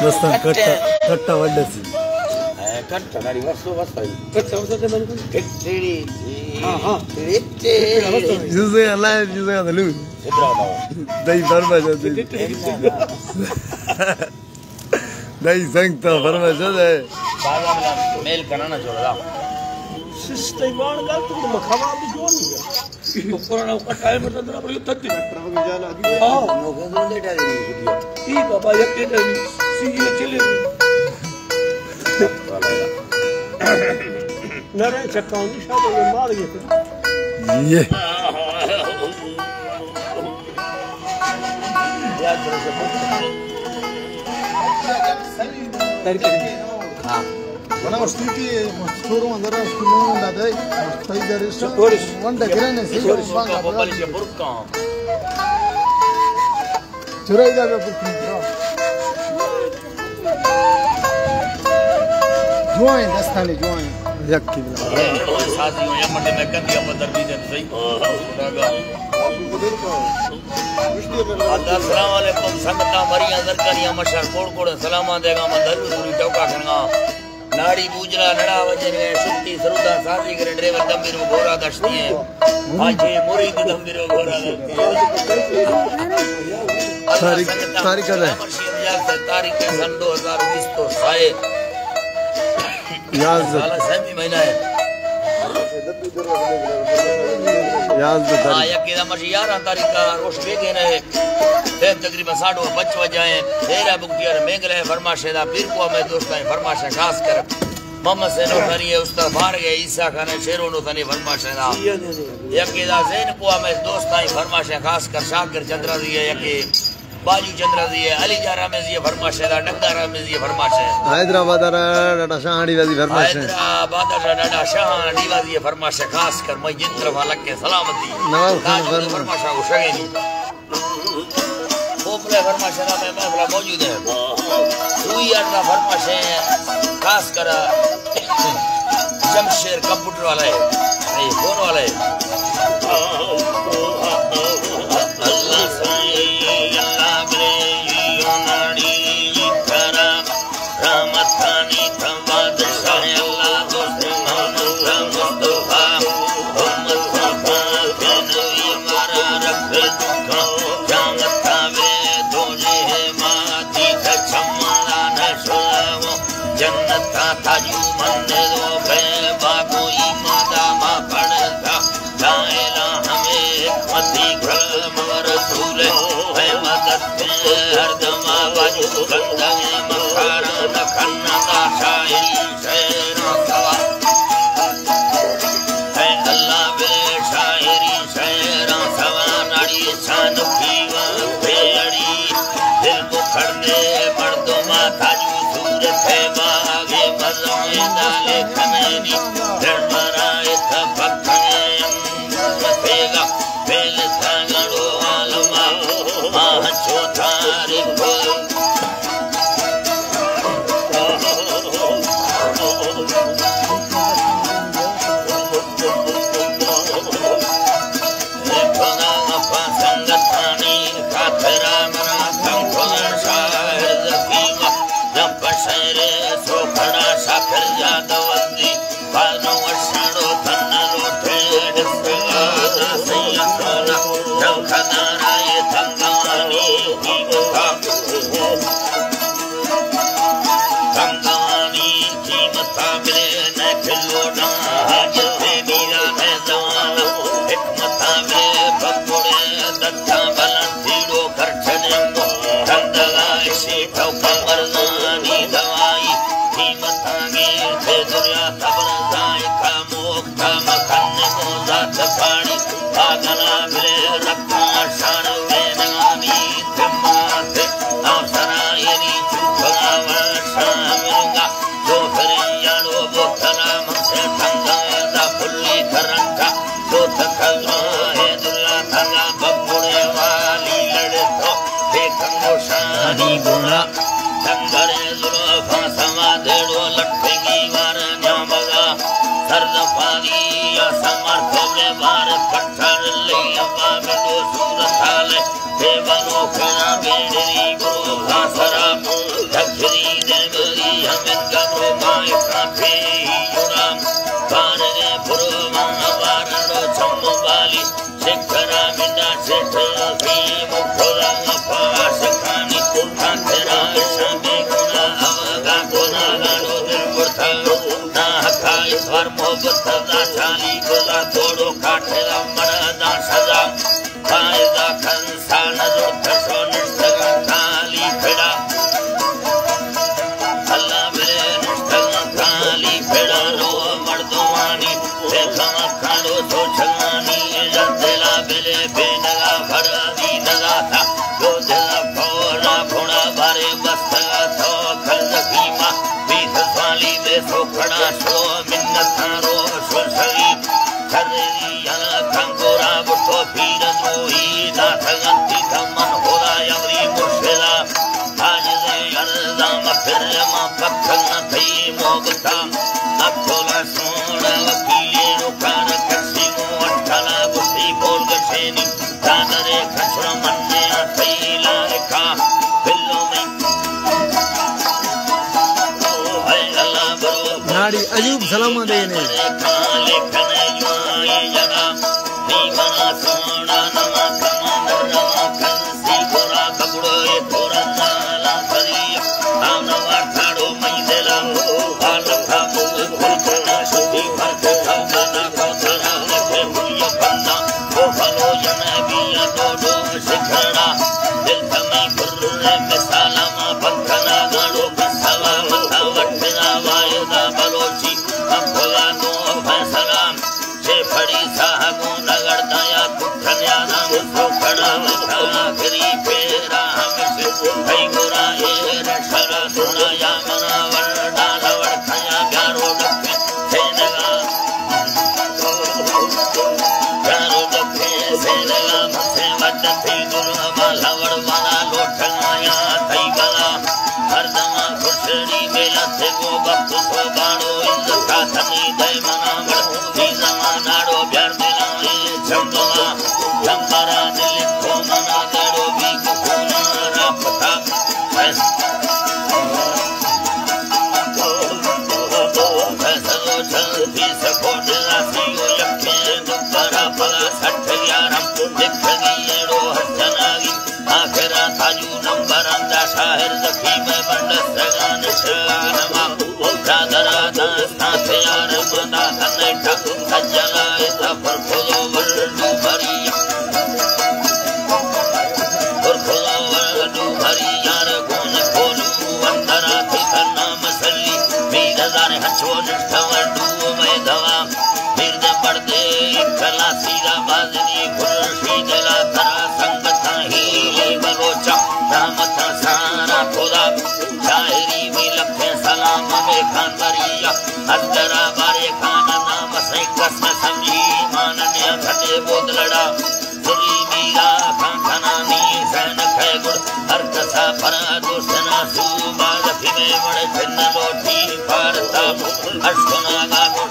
दोस्तों कट्टा वड्डसी कट्टा नारी वस्तु वस्तु कट्टा वस्तु के नाम कट्टेड़ी हां जुसे लाइव जुसे दलु दही बर्मा जदी दही संगता बर्मा जदे बाबा मेल करना छोड़ा सिस्टम वाण गल तो मखावा भी जोड़ नहीं तो कोरोना का टाइम में तंदरा पर तत्ती प्रभु जाना हां नोके तो लेटा दी ई बाबा यके नहीं सीधी चले नरे चक्काउंडी शायद वो मार गए ये हां Bueno, stiti mostoro andare su non da dai, stai da resto. Wanda grane sei burka babali burka Churai da burka. Join dastane join. यक्की बिला साथियों ये मंडे में गंदिया मदर भी दे सही अस्सलाम वालेकुम संगता मरी अंदर करिया मशर कोड़ कोड़ सलामा देगा मंदर पूरी टोका करना नाड़ी बूजरा नड़ा वजन है सुत्ती सरुदा साथी करे ड्राइवर दम्बिरो घोड़ा दशती है आजे मुरीद दम्बिरो घोड़ा दशती है तारीख कद है तारीख है सन 2020 तो शायद याद साला सही महीना है याद हां यकीदा मशी 11 तारीख का रोश बेगे ने ते तकरीबन 5:30 बजे आए तेरा बुकियर मेंगले फरमाशेदा पीर को में दोस्तां फरमाशे खास कर मोहम्मद से नो करिए उस्ताद बाहर गए ईसा खान शेरो नो तनी फरमाशेदा यकीदा जैन को में दोस्तां फरमाशे खास कर शाकिर चंद्रा दी है यकी बाजू चंद्रा दी है अली जारा में ये फरमाशेदा डगदारा में ये फरमाशे हैदराबाद डाटा शाहड़ी वाली फरमाइश है हैदराबाद डाटा शाहड़ी वाली फरमाशे खास कर मैं जिन तरफ अलग के सलामती नवाब खान फरमाशा को शगेनी पोपले फरमाशे में महफिल मौजूद है सुई अड्डा फरमाशे खास कर जमशेर कंप्यूटर वाला है नहीं फोन वाला है अल्लाह साईं अल्लाह मेरे योनाड़ी करम रहमतानी तवाद शाह अल्लाह दोस्त मोहम्मद मुस्तफा उम्मत सफा के नबी मारा रखे दुखा जामता वे दोजे माती छमला न सोवो जन्नत ताजू मंदे दो बे बागो ईमादा मा पड़ता लाइला हमें मती घर मर रसूल है मदद हर दमा बाजू गंदा मखारा न खन्ना दा शायरी शेरा सवा है अल्लाह बे शायरी शेरा सवा नाड़ी शान पीवा बेड़ी दिल बुखड़ने मर्दों माथा जू सूरत है बागे मज़ों डाले खनेनी धर्मराए तफक्के मतेगा बेल सांगड़ो आलमा माह चौथारी को सूरत हाल देवनो खना बेड़ी गो घासरा शिखरा मिंदा सेठी मुखोला पास खानी कुर्ता तेरा शामे गुना अवगा गुना गाड़ो दिल कुर्ता ना हका इस्वार मोहब्बत दा चाली गुला थोड़ो काठेला मरदा सजा फायदा खंसा नजर खसो निष्ठगा खाली फिड़ा अल्लाह मेरे निष्ठगा खाली फिड़ा रो मर्दवानी देखा खाड़ो तो छगानी जंदला बेले बेनगा भरा दी नगा था जो दिला फोड़ा फोड़ा बारे बस्तगा तो खल्द कीमा बीस साली में सो खड़ा सो मिन्नत रो सो सही खरेदी याना कंगोरा बुतो पीर द्रोही ना थगंती थमन होला यवरी मुर्शिदा आज दे अर्दा मफिर मा पक्खन थई मोगता अखोला सोना वकीले रुकार कसी मो अठला बुती बोल गछेनी दादरे खसरा मन्ने थई लाका बिल्लो में ओ है अल्लाह बरो नाड़ी अयूब सलाम दे ने लेखने जुआई जगा दीवाना सोना नमा कमांडर नमा कंसी गोरा कबड़ो ये थोड़ा नाला फरिया आमना वाठाड़ो मई देला हाल खाबो खुलना सुधी भरते खाना कोतरा लखे हुई बंदा वो फलो जनबिया डोडो शिखड़ा दिल तमे गुर्रे मिसाला मा बखना गाड़ो बसवा मथा वटना वायदा बलोची अखला दो फैसला से फड़ी साहबो नगर दया कुखन्या नाम सो खड़ा मथा करी फेरा हमसे भई गोरा ए रशरा सुनाया मना वरडा लवड़ खया गारो डके सेनगा गारो डके सेनगा मसे वड थी दुर्मा लवड़ वाला लोठनाया थई गला हरदमा खुशड़ी बेला थे गो वक्त सो बाड़ो इज्जता थनी दे मना बड़ ई जमानाड़ो प्यार दिलाए चंदवा चंबरा दिल को मना देड़ो भी कुना रापता फैसलो जल्दी सकोट रासियो यके दुबरा पला 60 11 लिख गईड़ो हसनागी आखिरा ताजू नंबर अंदा शाहिर जखी में बंड सगान शानमा रादरा दास्ता यार मदा तनेटा सजला इता पर खोलो वर्डू भरिया पर खोलो वर्डू भरिया गुण खोलू अंदरा थी नाम सल्ली बीरदार हचो निष्ठा वर्डू में दवा फिर दे पड़दे कला सीरा बाजनी खुर्शी जला तरा संगता ही बलोचा रामता सारा खोदा शायरी में लखे सलाम में खान बरिया अदरा बारे खान नाम से कसम समझी मानन्या घटे बोदलड़ा सुरी मीरा खान खनानी सैन खे गुड़ हर कसा परा दोस्तना सुबा रखी में बड़े छिन्न लोटी पारता अश्वना गागो